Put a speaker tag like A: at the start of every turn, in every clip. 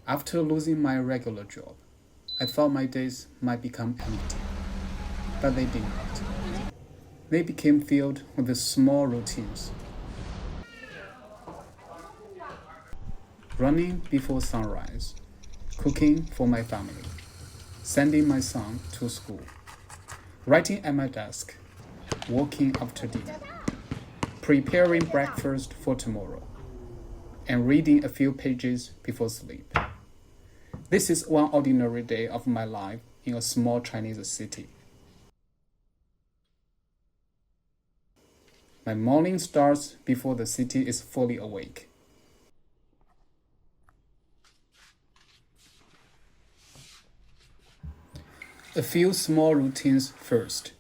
A: After losing my regular job, I thought my days might become empty, but they did not. They became filled with the small routines. Running before sunrise, cooking for my family, sending my son to school, writing at my desk, working after dinner, preparing breakfast for tomorrow, and reading a few pages before sleep. This is one ordinary day of my life in a small Chinese city. My morning starts before the city is fully awake. A few small routines first.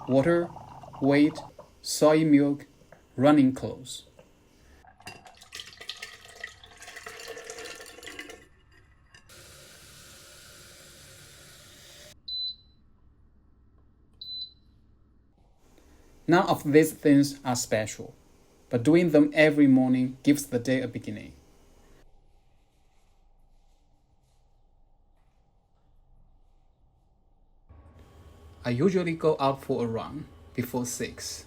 A: Water, weight, soy milk, running clothes. None of these things are special, but doing them every morning gives the day a beginning. I usually go out for a run before 6.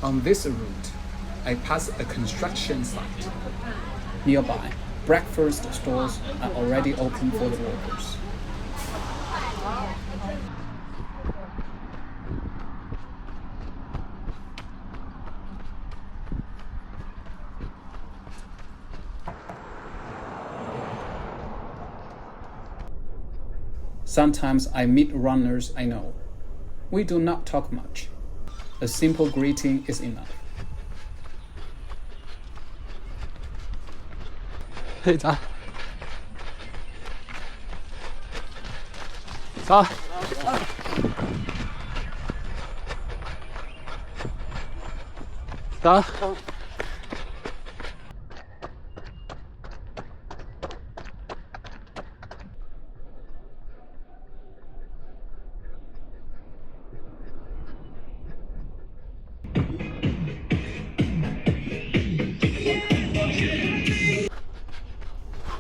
A: On this route, I pass a construction site. Nearby, breakfast stores are already open for the workers. Sometimes I meet runners I know. We do not talk much. A simple greeting is enough.
B: 嘿，走，走，走。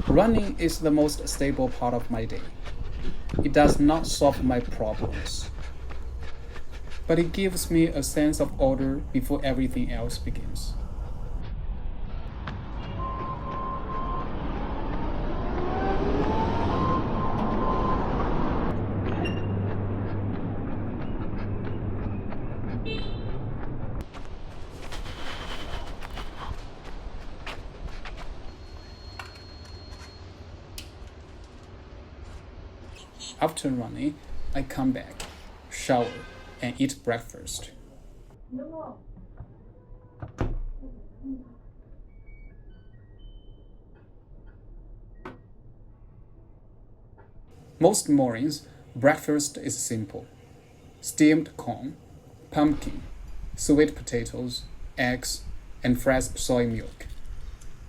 A: Running is the most stable part of my day. It does not solve my problems, but it gives me a sense of order before everything else begins. After running, I come back, shower, and eat breakfast. Most mornings, breakfast is simple. Steamed corn, pumpkin, sweet potatoes, eggs, and fresh soy milk.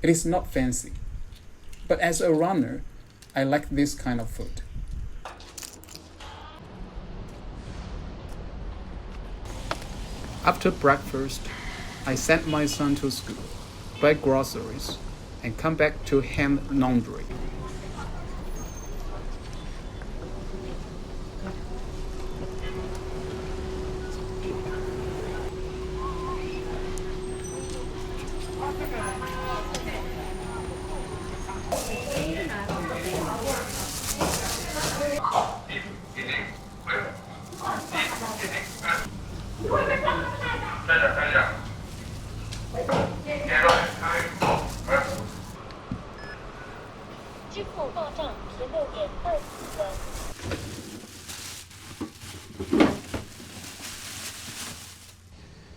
A: It is not fancy, but as a runner, I like this kind of food. After breakfast, I send my son to school, buy groceries, and come back to hang laundry.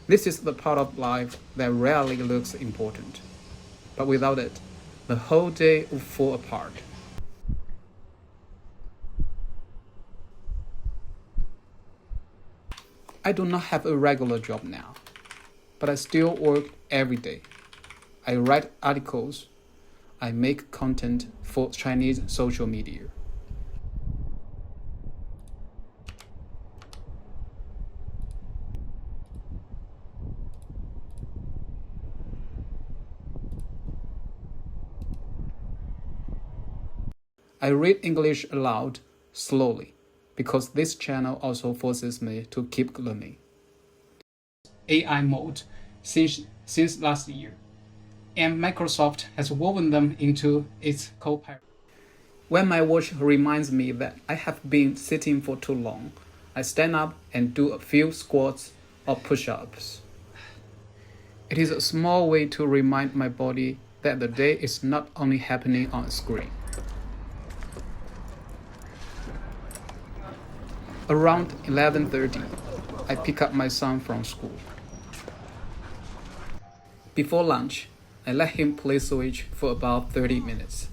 A: This is the part of life that rarely looks important, but without it, the whole day would fall apart. I do not have a regular job now, but I still work every day. I write articles. I make content for Chinese social media. I read English aloud, slowly, because this channel also forces me to keep learning. AI mode since last year, and Microsoft has woven them into its Copilot. When my watch reminds me that I have been sitting for too long, I stand up and do a few squats or push-ups. It is a small way to remind my body that the day is not only happening on a screen. Around 11:30, I pick up my son from school. Before lunch, I let him play Switch for about 30 minutes.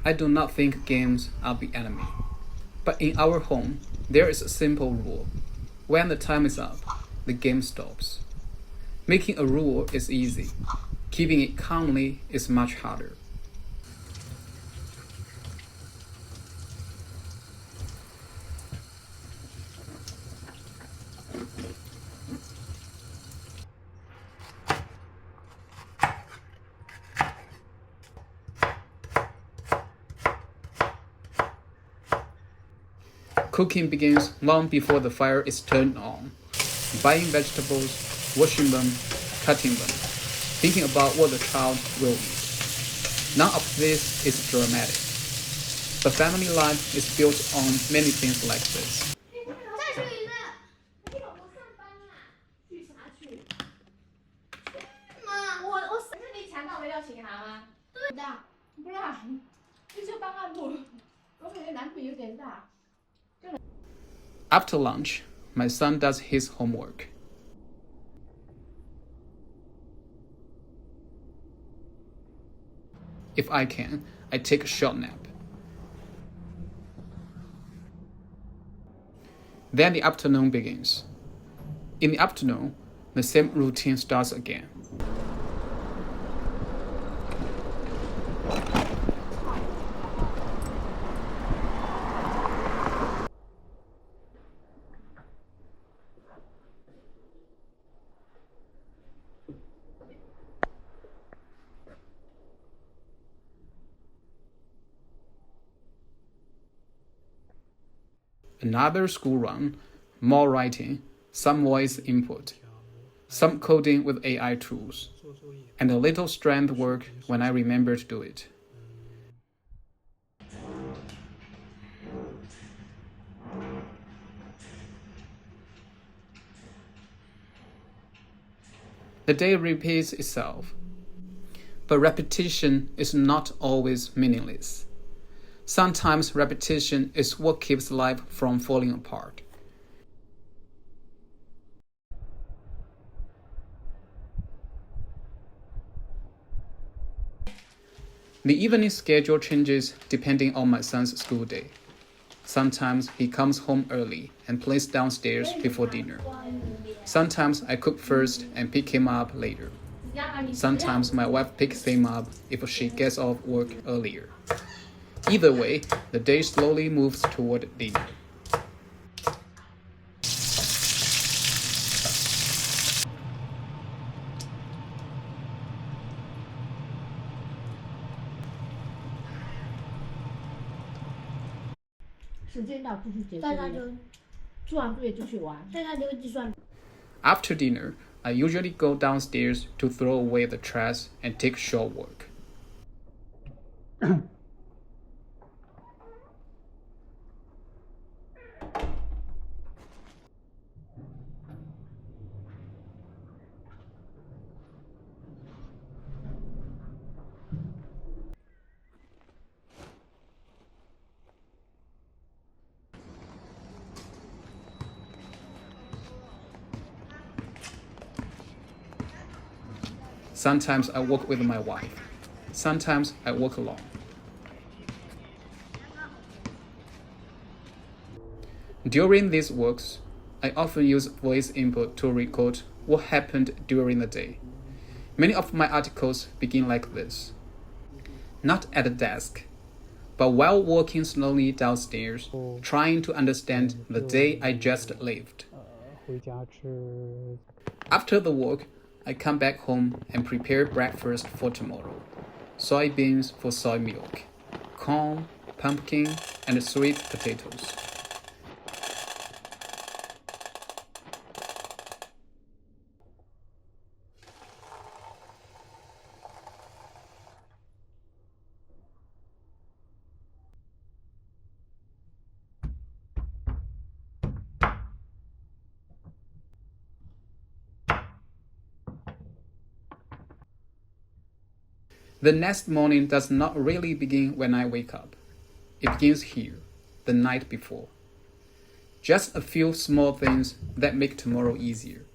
A: I do not think games are the enemy. But in our home, there is a simple rule. When the time is up, the game stops. Making a rule is easy. Keeping it calmly is much harder. Cooking begins long before the fire is turned on. Buying vegetables, washing them, cutting them, thinking about what the child will eat. None of this is dramatic. But family life is built on many things like this.
B: 再说一个，你老婆上班啦？去啥去？妈，我是你抢到我要请函吗？对的，不然你就帮他录。我感觉难度有点大。
A: After lunch, my son does his homework. If I can, I take a short nap. Then the afternoon begins. In the afternoon, the same routine starts again. Another school run, more writing, some voice input, some coding with AI tools, and a little strength work when I remember to do it. The day repeats itself, but repetition is not always meaningless. Sometimes repetition is what keeps life from falling apart. The evening schedule changes depending on my son's school day. Sometimes he comes home early and plays downstairs before dinner. Sometimes I cook first and pick him up later. Sometimes my wife picks him up if she gets off work earlier. Either way, the day slowly moves toward dinner. After dinner, I usually go downstairs to throw away the trash and take short work. Sometimes I walk with my wife. Sometimes I walk alone. During these walks, I often use voice input to record what happened during the day. Many of my articles begin like this. Not at a desk, but while walking slowly downstairs, trying to understand the day I just lived. After the walk, I come back home and prepare breakfast for tomorrow. Soybeans for soy milk, corn, pumpkin, and sweet potatoes. The next morning does not really begin when I wake up. It begins here, the night before. Just a few small things that make tomorrow easier.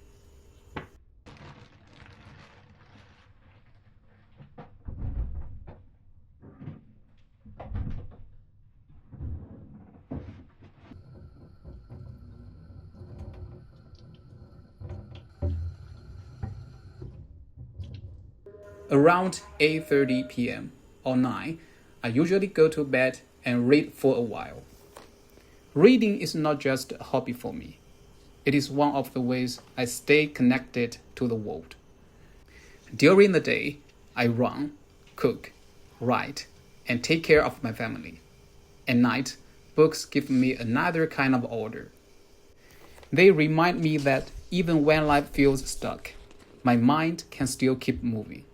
A: Around 8:30 p.m. or 9, I usually go to bed and read for a while. Reading is not just a hobby for me. It is one of the ways I stay connected to the world. During the day, I run, cook, write, and take care of my family. At night, books give me another kind of order. They remind me that even when life feels stuck, my mind can still keep moving.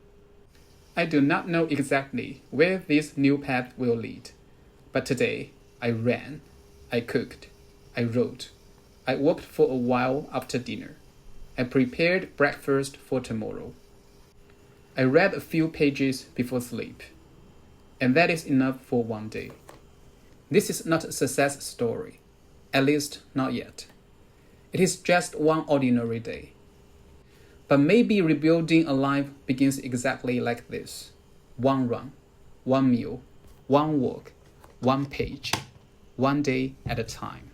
A: I do not know exactly where this new path will lead, but today I ran, I cooked, I wrote, I walked for a while after dinner, I prepared breakfast for tomorrow. I read a few pages before sleep, and that is enough for one day. This is not a success story, at least not yet. It is just one ordinary day. But maybe rebuilding a life begins exactly like this. One run, one meal, one walk, one page, one day at a time.